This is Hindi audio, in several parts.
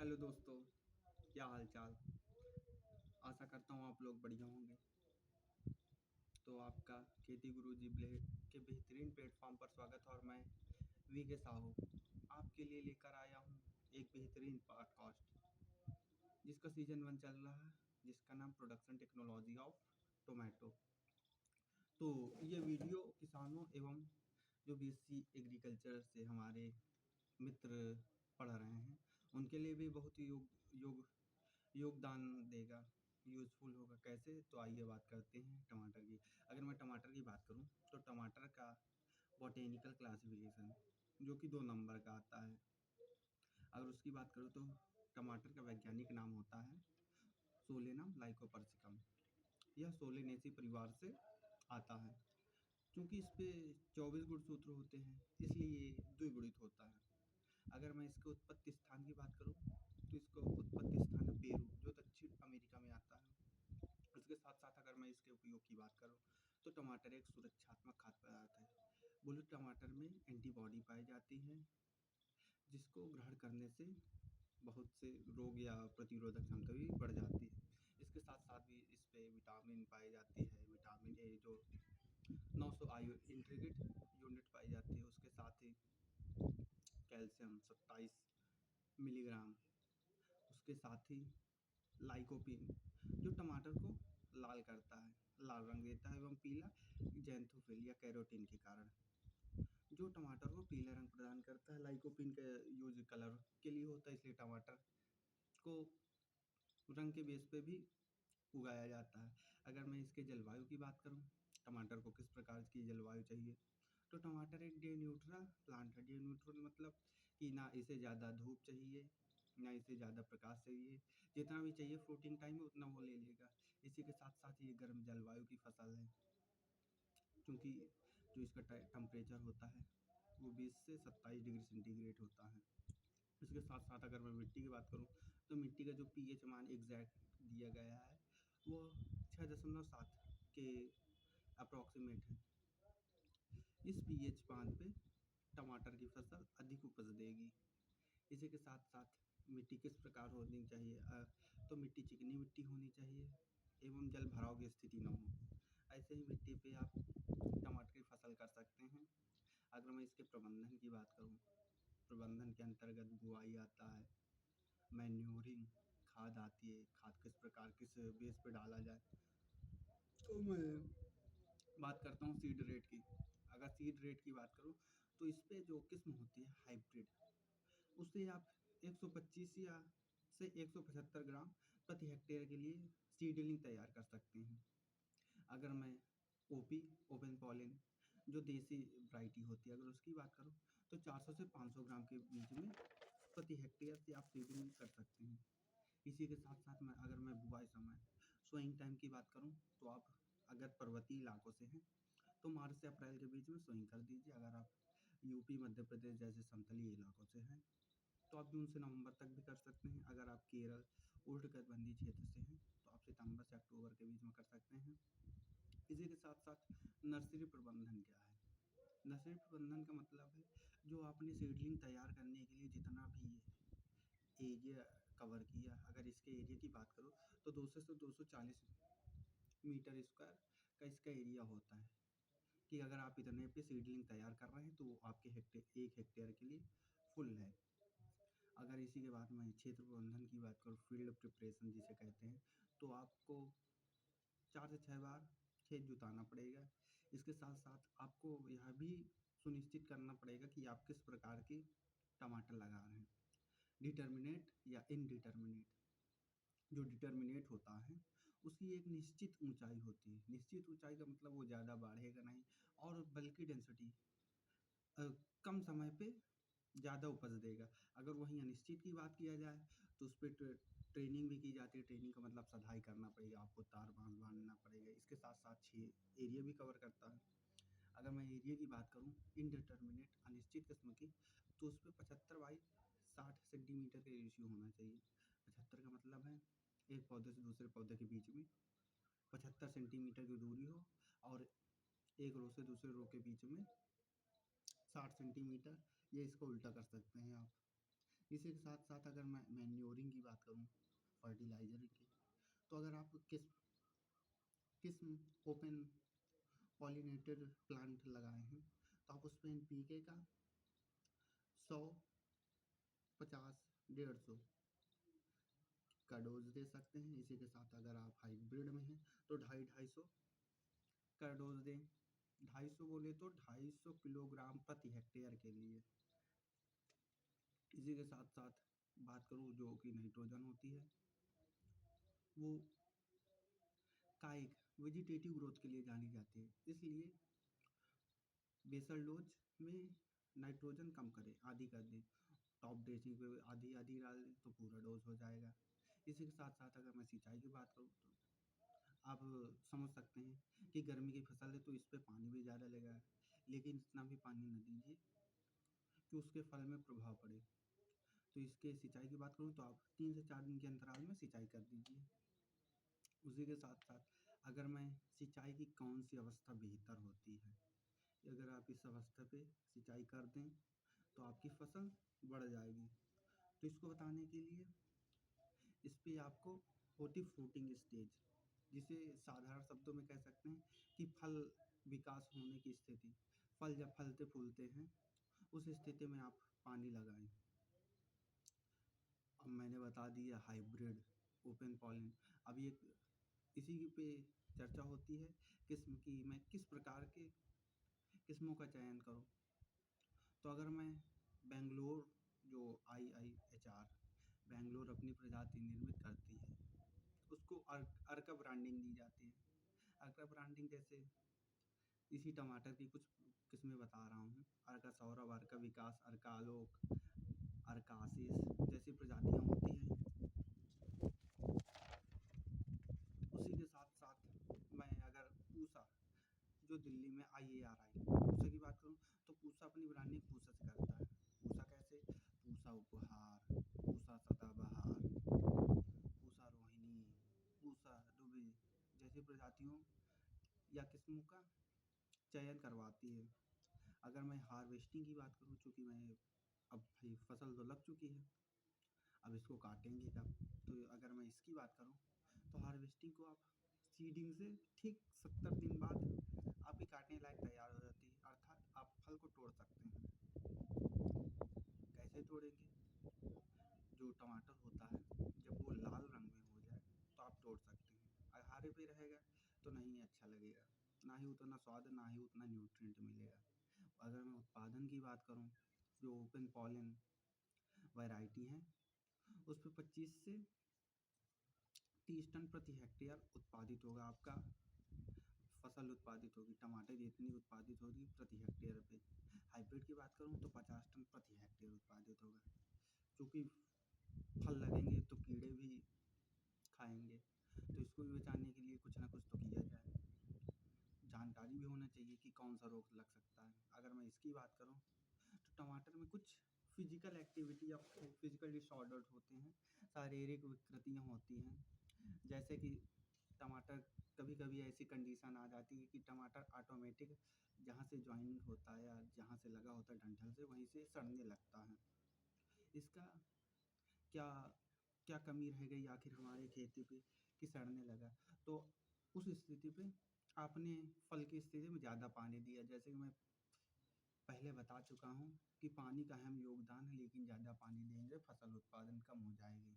हेलो दोस्तों, क्या हाल चाल। आशा करता हूँ आप लोग बढ़िया होंगे। तो आपका खेती गुरुजी ब्लेड के बेहतरीन प्लेटफॉर्म पर स्वागत है और मैं वी के साहू आपके लिए लेकर आया हूँ एक बेहतरीन पॉडकास्ट जिसका सीजन 1 चल रहा है, जिसका नाम प्रोडक्शन टेक्नोलॉजी ऑफ टोमेटो। तो ये वीडियो किसानों एवं जो बीएससी एग्रीकल्चर से हमारे मित्र पढ़ रहे हैं उनके लिए भी बहुत ही योगदान देगा, यूज़फुल होगा। कैसे? तो आइए बात करते हैं टमाटर की। अगर मैं टमाटर की बात करूं तो टमाटर का बॉटेनिकल क्लासिफिकेशन जो कि 2 नंबर का आता है। अगर उसकी बात करूं तो टमाटर का वैज्ञानिक नाम होता है सोलेनम लाइकोपर्सिकम। यह सोलेनेसी परिवार से आता है। क्योंकि इस पे 24 गुणसूत्र होते हैं इसलिए द्विगुणित होता है। अगर मैं इसके उत्पत्ति स्थान की बात करूं तो इसका उत्पत्ति स्थान है पेरू, जो दक्षिण अमेरिका में आता है। इसके साथ साथ अगर मैं इसके उपयोग की बात करूं तो टमाटर एक सुरक्षात्मक खाद्य पदार्थ है। बुलेट टमाटर में एंटीबॉडी पाई जाती है जिसको ग्रहण करने से बहुत से रोग या प्रतिरोधक क्षमता भी बढ़ जाती है। इसके साथ साथ भी इस पे विटामिन पाई जाती है, विटामिन ए जो 900 आयु इंट्रीगेट यूनिट पाई जाती है। उसके साथ ही कैल्शियम 27 मिलीग्राम। उसके साथ ही लाइकोपीन जो टमाटर को लाल करता है, लाल रंग देता है, एवं पीला जैंथोफिल या कैरोटीन के कारण जो टमाटर को पीला रंग प्रदान करता है। लाइकोपीन का यूज कलर के लिए होता है, इसलिए टमाटर को रंग के बेस पे भी उगाया जाता है। अगर मैं इसके जलवायु की बात करूं, टमाटर को किस प्रकार की जलवायु चाहिए, तो टमाटर एक डे न्यूट्रल प्लांट है। डे न्यूट्रल मतलब कि ना इसे ज़्यादा धूप चाहिए ना इसे ज़्यादा प्रकाश चाहिए। जितना भी चाहिए फ्रूटिंग टाइम में उतना वो ले लेगा। इसी के साथ साथ ये गर्म जलवायु की फसल है, क्योंकि जो इसका टेम्परेचर होता है वो 20 से 27 डिग्री सेंटीग्रेड होता है। इसके साथ साथ अगर मैं मिट्टी की बात करूं तो मिट्टी का जो पीएच मान एग्जैक्ट दिया गया है वो 6.7 के अप्रॉक्सीमेट है। इस पीएच मान पे टमाटर की फसल अधिक उपज देगी। इसी के साथ साथ मिट्टी किस प्रकार होनी चाहिए, तो मिट्टी चिकनी मिट्टी होनी चाहिए एवं जल भराव की स्थिति न हो। ऐसे ही मिट्टी पे आप टमाटर की फसल कर सकते हैं। अगर मैं इसके प्रबंधन की बात करूं, प्रबंधन के अंतर्गत बुआई आता है, मैन्योरिंग खाद आती है। खाद किस प्रकार किस बेस पे डाला जाए, तो मैं बात करता हूँ सीड रेट की। अगर सीड रेट की बात करूँ तो इस पे जो किस्म होती है हाइब्रिड, उससे आप 125 या से 175 ग्राम प्रति हेक्टेयर के लिए सीडलिंग तैयार कर सकते हैं। अगर मैं ओपी ओपन पॉलिन जो देसी वैरायटी होती है अगर उसकी बात करूँ तो 400 से 500 ग्राम के बीच में प्रति हेक्टेयर से आप सीडलिंग कर सकते हैं। इसी के साथ साथ मैं अगर मैं बुआई समय सोइंग टाइम की बात करूं तो आप अगर पर्वतीय इलाकों से हैं तो मार्च से अप्रैल के बीच में सोइंग कर दीजिए। अगर आप यूपी मध्य प्रदेश जैसे समतलीय इलाकों से हैं तो आप जून से नवंबर तक भी कर सकते हैं। अगर आप केरल उष्णकटिबंधीय क्षेत्र से हैं तो आप सितंबर से अक्टूबर के बीच में कर सकते हैं। इसी के साथ साथ नर्सरी प्रबंधन क्या है? नर्सरी प्रबंधन का मतलब है जो आपने सीडलिंग तैयार करने के लिए जितना भी एरिया कवर किया। अगर इसके एरिया की बात करूँ तो 200 से 240 मीटर स्क्वायर का इसका एरिया होता है, कि अगर आप इतने पे सीडलिंग तैयार कर रहे हैं तो वो आपके एक हेक्टेयर के लिए फुल है। अगर इसी के बाद मैं क्षेत्र प्रबंधन की बात करूँ, फील्ड प्रिपरेशन जिसे कहते हैं, तो आपको 4 से 6 बार खेत जुताना पड़ेगा। इसके साथ साथ आपको यह भी सुनिश्चित करना पड़ेगा कि आप किस प्रकार के टमाटर लगा रहे हैं, डिटर्मिनेट या इनडिटर्मिनेट। जो डिटर्मिनेट होता है उसकी एक निश्चित ऊंचाई होती है। निश्चित ऊंचाई का मतलब वो ज़्यादा बढ़ेगा नहीं और बल्कि डेंसिटी कम समय पे ज़्यादा उपज देगा। अगर वहीं अनिश्चित की बात किया जाए तो उस पर ट्रेनिंग भी की जाती है। ट्रेनिंग का मतलब सधाई करना पड़ेगा, आपको तार बांधना पड़ेगा। इसके साथ साथ 6 एरिया भी कवर करता है। अगर मैं एरिया की बात करूँ इनडिटर्मिनेट अनिश्चित किस्म की, तो उस पर 75 बाई 60 सेंटीमीटर का रेशियो होना चाहिए। 75 का मतलब है एक पौधे से दूसरे पौधे के बीच में 75 सेंटीमीटर की दूरी हो और एक रो से दूसरे रो के बीच में 60 सेंटीमीटर, या इसको उल्टा कर सकते हैं आप, इसी के साथ साथ अगर मैं मैन्योरिंग की बात करूँ, फर्टिलाइजर की, तो अगर आप किस्म ओपन पॉलिनेटेड प्लांट लगाए हैं तो आप उसमें एनपीके का 100, 50, 150 का डोज दे सकते हैं। इसी के साथ अगर आप हाइब्रिड में हैं तो 250-250 का डोज दें। 250 बोले तो 250 किलोग्राम प्रति हेक्टेयर के लिए। इसी के साथ साथ बात करूँ जो कि नाइट्रोजन होती है, वो कायिक वेजिटेटिव ग्रोथ के लिए जानी जाती है, इसलिए बेसल डोज में नाइट्रोजन कम करें, आधी कर दें। टॉप ड्रेसिंग पे आधी आधी डाल दें तो पूरा डोज हो जाएगा। इसी के साथ साथ अगर मैं सिंचाई की बात करूँ तो आप समझ सकते हैं कि गर्मी की फसल है तो इस पे पानी भी ज़्यादा लगा, लेकिन इतना भी पानी न दीजिए कि उसके फल में प्रभाव पड़े। तो इसके सिंचाई की बात करूँ तो आप 3 से 4 दिन के अंतराल में सिंचाई कर दीजिए। उसी के साथ साथ अगर मैं सिंचाई की कौन सी अवस्था बेहतर होती है, अगर आप इस अवस्था पे सिंचाई कर दें तो आपकी फसल बढ़ जाएगी। तो इसको बताने के लिए इस पे आपको होती फ्रूटिंग स्टेज, जिसे साधारण शब्दों में कह सकते हैं कि फल विकास होने की स्थिति, फल जब फलते फूलते हैं उस स्थिति में आप पानी लगाएं। अब मैंने बता दिया हाइब्रिड, ओपन पॉलिन। अभी एक इसी पे चर्चा होती है किस्म की, मैं किस प्रकार के किस्मों का चयन करूं। तो अगर मैं बेंगलोर जो IIHR बेंगलोर अपनी प्रजाति निर्मित करती है उसको अर्का ब्रांडिंग दी जाती है। अर्का ब्रांडिंग जैसे इसी टमाटर की कुछ किस्में बता रहा हूँ, अर्का सौरभ, अर्का विकास, अर्का आलोक, अर्का आशीष जैसी प्रजातियाँ होती हैं। उसी के साथ साथ मैं अगर पूसा जो दिल्ली में IARI पूसा की बात करूँ तो पूसा अपनी ब्रांडिंग पूसा से करता है। पूसा कैसे? पूसा उपहार, पूसा सदाबहार, पूसा रोहिणी, पूसा दुबे जैसी प्रजातियों या किस्मों का चयन करवाती है। अगर मैं हार्वेस्टिंग की बात करूँ, चूँकि मैं अब भाई फसल तो लग चुकी है, अब इसको काटेंगे कब, तो अगर मैं इसकी बात करूँ तो हार्वेस्टिंग को आप सीडिंग से ठीक 70 दिन बाद आपकी काटने लायक तैयार हो जाती है, अर्थात आप फल को तोड़ सकते हैं। कैसे तोड़ेंगे? जो टमाटर होता है जब वो लाल रंग में हो जाए तो आप तोड़ सकते हैं। अगर हरे पे रहेगा तो नहीं अच्छा लगेगा, ना ही उतना स्वाद, ना ही उतना न्यूट्रिएंट मिलेगा। अगर मैं उत्पादन की बात करूँ, जो ओपन पॉलन वैरायटी हैं उस पर 25 से 30 टन प्रति हेक्टेयर उत्पादित होगा, आपका फसल उत्पादित होगी, टमाटर जितनी उत्पादित होगी प्रति हेक्टेयर पे। हाइब्रिड की बात करूँ तो 50 टन प्रति हेक्टेयर उत्पादित होगा। चूँकि फल लगेंगे तो कीड़े भी खाएंगे, तो इसको भी बचाने के लिए कुछ ना कुछ तो किया जाए। जानकारी भी होना चाहिए कि कौन सा रोग लग सकता है। अगर मैं इसकी बात करूँ तो टमाटर में कुछ फिजिकल एक्टिविटी या फिजिकल डिसऑर्डर होते हैं, शारीरिक विकृतियाँ होती हैं, जैसे कि टमाटर कभी कभी ऐसी कंडीशन आ जाती है कि टमाटर ऑटोमेटिक जहाँ से ज्वाइन होता है या जहाँ से लगा होता है डंठल से, वहीं से सड़ने लगता है। इसका क्या क्या कमी रह गई आखिर हमारे खेती पे कि सड़ने लगा? तो उस स्थिति पे आपने फल की स्थिति में ज़्यादा पानी दिया, जैसे कि मैं पहले बता चुका हूँ कि पानी का अहम योगदान है, लेकिन ज़्यादा पानी देंगे फसल उत्पादन कम हो जाएगी।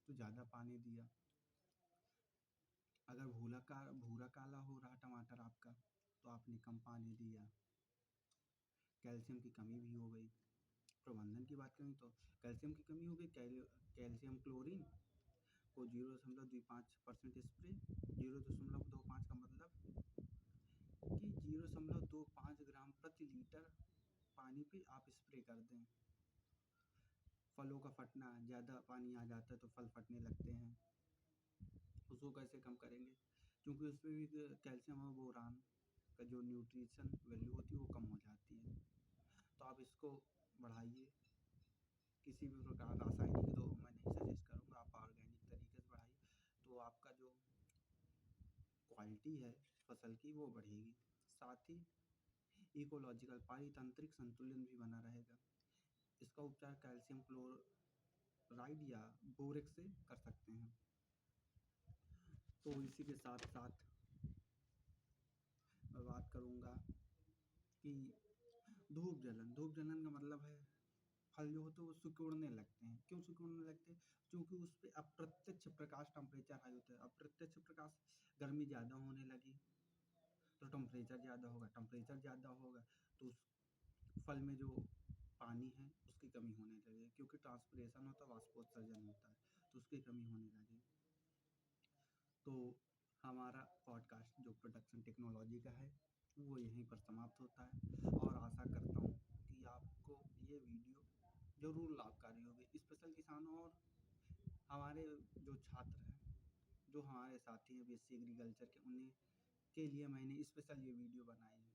तो ज़्यादा पानी दिया। अगर भूरा काला हो रहा टमाटर आपका तो आपने कम पानी दिया। कैल्शियम की कमी भी हो गई। प्रबंधन की बात करें तो कैल्शियम की कमी हो गई, कैल्शियम क्लोरीन को 0.25% स्प्रे। 0.25 का मतलब कि 0.25 ग्राम प्रति लीटर पानी पे आप स्प्रे कर दें। फलों का फटना, ज़्यादा पानी आ जाता है तो फल फटने लगते हैं, उसको कैसे कम करेंगे? क्योंकि उसमें भी कैल्शियम और बोरान का जो न्यूट्रिशन वैल्यू होती है वो कम हो जाती है। तो आप इसको बढ़ाइए। किसी भी प्रकार रासायनिक तो मैं नहीं सजेस्ट करूँगा, आप ऑर्गेनिक तरीके से बढ़ाइए, तो आपका जो क्वालिटी है फसल की वो बढ़ेगी। साथ ही इकोलॉजिकल पारितंत्रिक संतुलन भी बना रहेगा। इसका उपचार कैल्शियम क्लोराइड या बोरेक्स से कर सकते हैं। तो इसी के साथ साथ मैं बात करूँगा कि धूप जलन का मतलब है फल जो होते हैं वो सिकुड़ने लगते हैं। क्यों सिकुड़ने लगते हैं? क्योंकि उस पे अप्रत्यक्ष प्रकाश, टेम्परेचर हाई होता है, अप्रत्यक्ष प्रकाश, गर्मी ज़्यादा होने लगी तो टेम्परेचर ज़्यादा होगा तो उस फल में जो पानी है उसकी कमी होने लगे, क्योंकि ट्रांसपिरेशन होता है, वाष्पोत्सर्जन होता है, तो उसकी कमी होने लगी। तो हमारा पॉडकास्ट जो प्रोडक्शन टेक्नोलॉजी का है वो यहीं पर समाप्त होता है, और आशा करता हूँ कि आपको ये वीडियो ज़रूर लाभकारी होगी। स्पेशल किसानों और हमारे जो छात्र हैं, जो हमारे साथी हैं बीएससी एग्रीकल्चर के, उन्हें के लिए मैंने स्पेशल ये वीडियो बनाई है,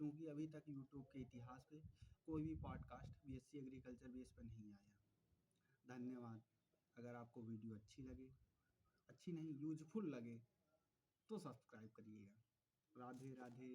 क्योंकि अभी तक यूट्यूब के इतिहास पे कोई भी पॉडकास्ट बीएससी एग्रीकल्चर बेस पर नहीं आया। धन्यवाद। अगर आपको वीडियो अच्छी लगे, अच्छी नहीं यूजफुल लगे, तो सब्सक्राइब करिएगा। राधे राधे।